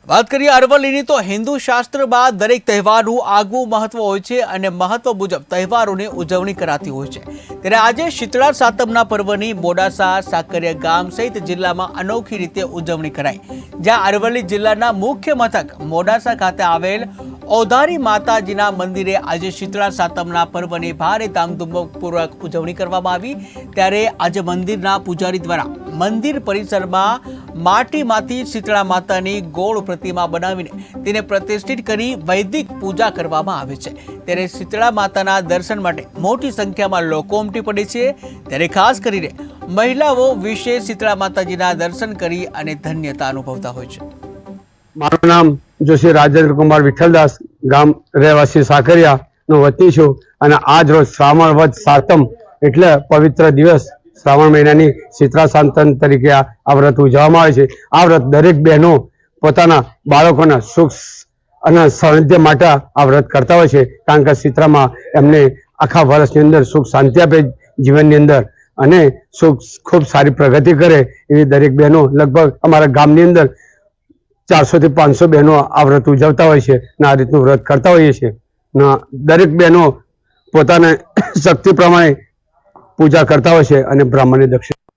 વાત કરીએ અરવલ્લીની તો હિન્દુ શાસ્ત્રમાં દરેક તહેવારનું આગવું મહત્વ હોય છે અને મહત્વ મુજબ તહેવારોની ઉજવણી કરાતી હોય છે। ત્યારે આજે શીતળા સાતમના પર્વની મોડાસા સાકરિયા ગામ સહિત જિલ્લામાં અનોખી રીતે ઉજવણી કરાઈ। જ્યાં અરવલ્લી જિલ્લાના મુખ્ય મથક મોડાસા ખાતે આવેલ ઔધારી માતાજીના મંદિરે આજે શીતળા સાતમના પર્વની ભારે ધામધૂમપૂર્વક ઉજવણી કરવામાં આવી। ત્યારે આજે મંદિરના પૂજારી દ્વારા મંદિર પરિસરમાં માટીમાંથી શીતળા માતાની ગોળ પ્રતિમા બનાવીને તેને પ્રતિષ્ઠિત કરી વૈદિક પૂજા કરવામાં આવે છે। ત્યારે શીતળા માતાના દર્શન માટે મોટી સંખ્યામાં લોકો ઉમટી પડે છે। ત્યારે ખાસ કરીને મહિલાઓ વિશેષ શીતળા માતાજીના દર્શન કરી અને ધન્યતા અનુભવતા હોય છે। મારું નામ જોશી રાજેન્દ્ર કુમાર વિઠ્ઠલદાસ, ગામ રહેવાસી સાકરિયા નો વતની છું અને આજ રોજ શ્રાવણ વદ સાતમ એટલે પવિત્ર દિવસ શ્રાવણ મહિનાની શીતળા સાતમ તરીકે આ વ્રત ઉજવવામાં આવે છે। આ વ્રત દરેક બહેનો પોતાના બાળકોના સુખ અને સાનિધ્ય માટે આ વ્રત કરતા હોય છે, કારણ કે શીતળામાં એમને આખા વર્ષની અંદર સુખ શાંતિ આપે જીવનની અંદર અને સુખ ખૂબ સારી પ્રગતિ કરે એવી દરેક બહેનો લગભગ અમારા ગામની અંદર 400 થી 500 બહેનો આ વ્રત ઉજવતા હોય છે અને આ રીતનું વ્રત કરતા હોઈએ છીએ। દરેક બહેનો પોતાના શક્તિ પ્રમાણે પૂજા કરતા હોય છે અને બ્રાહ્મણની દક્ષિણા